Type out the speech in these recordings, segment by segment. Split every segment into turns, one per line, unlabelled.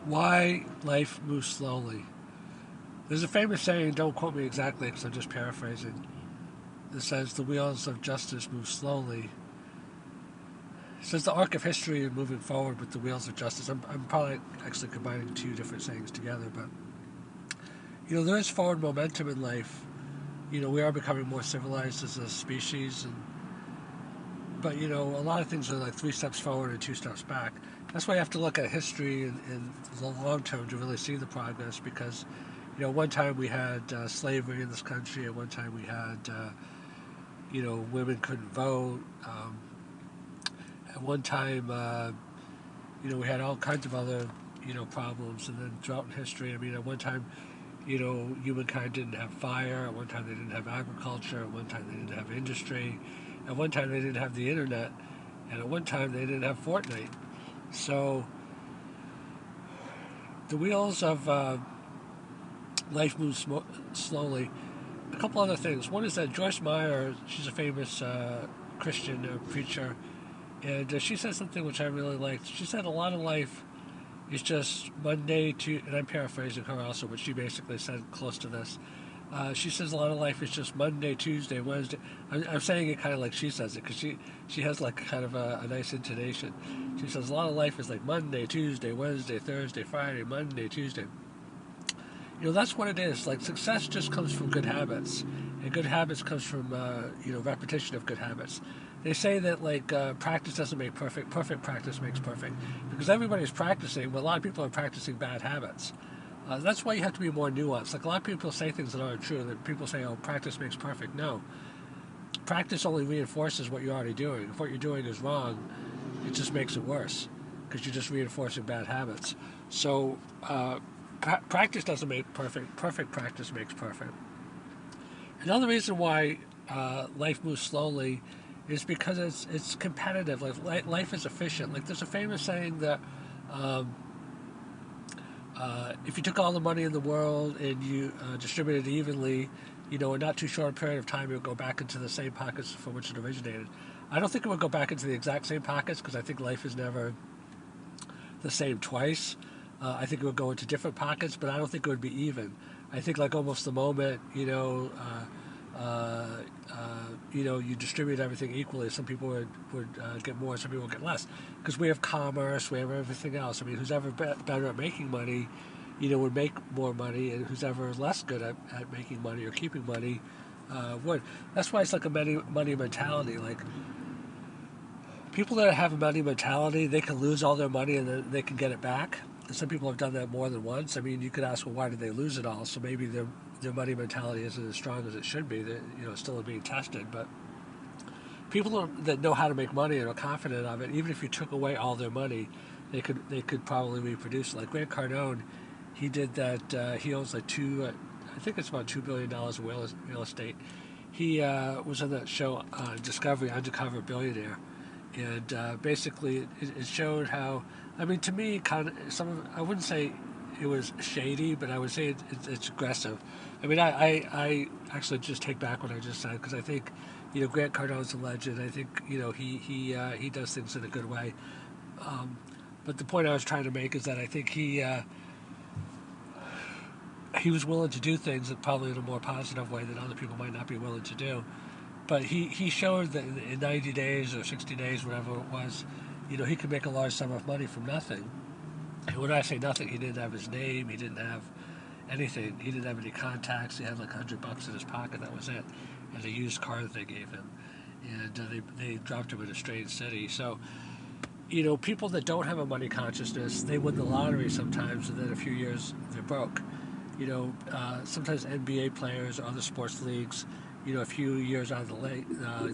Why life moves slowly. There's a famous saying, don't quote me exactly because I'm just paraphrasing. It says, the wheels of justice move slowly. It says the arc of history is moving forward with the wheels of justice. I'm probably actually combining two different sayings together, but there is forward momentum in life. We are becoming more civilized as a species, but a lot of things are like 3 steps forward and 2 steps back. That's why you have to look at history in the long term to really see the progress. Because one time we had slavery in this country, at one time we had women couldn't vote. At one time, we had all kinds of other problems, and then throughout history, I mean, at one time, humankind didn't have fire. At one time, they didn't have agriculture. At one time, they didn't have industry. At one time, they didn't have the internet, and at one time, they didn't have Fortnite. So the wheels of life move slowly. A couple other things. One is that Joyce Meyer, she's a famous Christian preacher, and she said something which I really liked. She said a lot of life is just Monday to, and I'm paraphrasing her also, but she basically said close to this. She says a lot of life is just Monday, Tuesday, Wednesday. I'm saying it kind of like she says it because she has like kind of a nice intonation. She says a lot of life is like Monday, Tuesday, Wednesday, Thursday, Friday, Monday, Tuesday. That's what it is. Like success just comes from good habits, and good habits comes from repetition of good habits. They say that like practice doesn't make perfect. Perfect practice makes perfect because everybody's practicing, but a lot of people are practicing bad habits. That's why you have to be more nuanced. Like a lot of people say things that aren't true. That people say, "Oh, practice makes perfect." No, practice only reinforces what you're already doing. If what you're doing is wrong, it just makes it worse because you're just reinforcing bad habits. So practice doesn't make perfect. Perfect practice makes perfect. Another reason why life moves slowly is because it's competitive. Like life is efficient. Like there's a famous saying that um, if you took all the money in the world and you distributed it evenly, in not too short a period of time, it would go back into the same pockets from which it originated. I don't think it would go back into the exact same pockets because I think life is never the same twice. I think it would go into different pockets, but I don't think it would be even. I think like almost the moment, you distribute everything equally. Some people would get more, some people would get less, because we have commerce, we have everything else. I mean, who's ever better at making money, would make more money, and who's ever less good at making money or keeping money would. That's why it's like a money mentality. Like people that have a money mentality, they can lose all their money and then they can get it back. And some people have done that more than once. I mean, you could ask, well, why did they lose it all? So maybe their money mentality isn't as strong as it should be. That still being tested. But people that know how to make money and are confident of it, even if you took away all their money, they could probably reproduce it. Like Grant Cardone, he did that. He owns like I think it's about $2 billion of real estate. He was on that show Discovery, Undercover Billionaire, and basically it showed how. I mean, to me, kind of some of I wouldn't say it was shady, but I would say it's aggressive. I mean, I actually just take back what I just said because I think, Grant Cardone's a legend. I think he does things in a good way. Um, but the point I was trying to make is that I think he was willing to do things that probably in a more positive way that other people might not be willing to do. But he showed that in 90 days or 60 days, whatever it was, he could make a large sum of money from nothing. And when I say nothing, he didn't have his name, he didn't have anything, he didn't have any contacts. He had like $100 in his pocket, that was it, and a used car that they gave him, and they dropped him in a strange city. So people that don't have a money consciousness, they win the lottery sometimes, and then a few years they're broke. Sometimes NBA players or other sports leagues, a few years out of the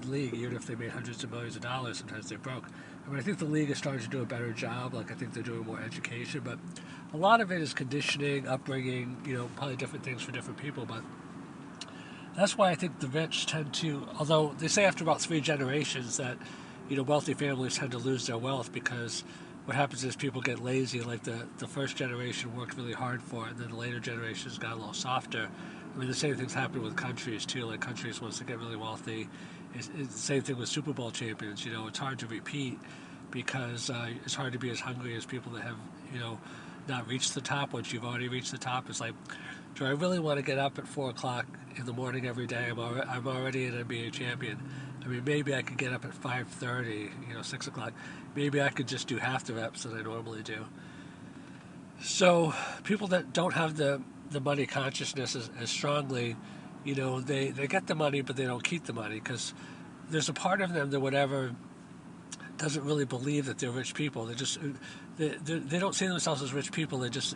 league, even if they made hundreds of millions of dollars, sometimes they're broke. I mean, I think the league is starting to do a better job. Like, I think they're doing more education, but a lot of it is conditioning, upbringing, probably different things for different people. But that's why I think the rich tend to, although they say after about 3 generations that, wealthy families tend to lose their wealth because what happens is people get lazy. Like the first generation worked really hard for it, and then the later generations got a little softer. I mean, the same thing's happening with countries too. Like countries, once they get really wealthy, it's the same thing with Super Bowl champions. It's hard to repeat because it's hard to be as hungry as people that have, not reach the top once you've already reached the top. It's like, do I really want to get up at 4 o'clock in the morning every day? I'm already an NBA champion. I mean, maybe I could get up at 5:30, 6 o'clock. Maybe I could just do half the reps that I normally do. So people that don't have the money consciousness as strongly, they get the money, but they don't keep the money because there's a part of them that whatever doesn't really believe that they're rich people. They don't see themselves as rich people. They just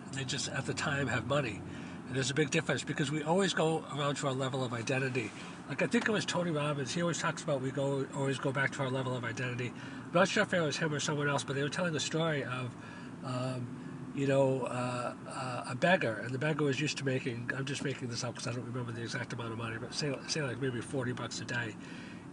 at the time have money. And there's a big difference because we always go around to our level of identity. Like I think it was Tony Robbins. He always talks about always go back to our level of identity. I'm not sure if it was him or someone else, but they were telling the story of, a beggar, and the beggar was used to making. I'm just making this up because I don't remember the exact amount of money, but say like maybe $40 a day,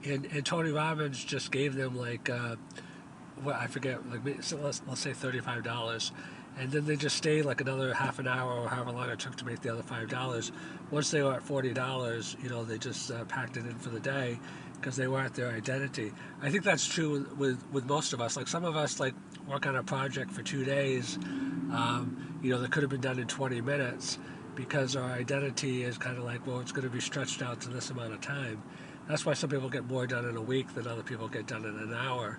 and Tony Robbins just gave them like, I forget, like so let's say $35. And then they just stayed like another half an hour or however long it took to make the other $5. Once they were at $40, they just packed it in for the day because they were at their identity. I think that's true with most of us. Like some of us like work on a project for 2 days, that could have been done in 20 minutes because our identity is kind of like, well, it's going to be stretched out to this amount of time. That's why some people get more done in a week than other people get done in an hour.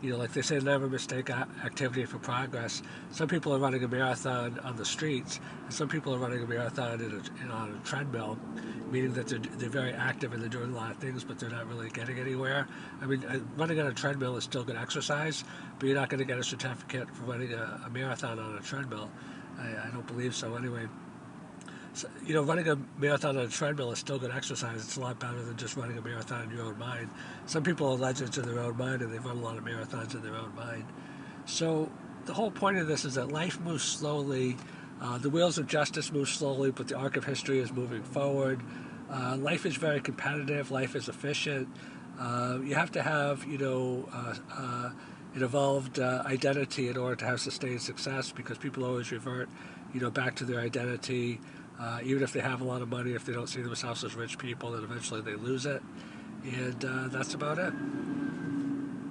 Like they say, never mistake activity for progress. Some people are running a marathon on the streets, and some people are running a marathon on a treadmill, meaning that they're very active and they're doing a lot of things, but they're not really getting anywhere. I mean, running on a treadmill is still good exercise, but you're not going to get a certificate for running a marathon on a treadmill. I don't believe so anyway. So, running a marathon on a treadmill is still good exercise. It's a lot better than just running a marathon in your own mind. Some people are legends in their own mind, and they've run a lot of marathons in their own mind. So the whole point of this is that life moves slowly. The wheels of justice move slowly, but the arc of history is moving forward. Life is very competitive. Life is efficient. You have to have, an evolved identity in order to have sustained success because people always revert, back to their identity. Even if they have a lot of money, if they don't see themselves as rich people, then eventually they lose it. And that's about it.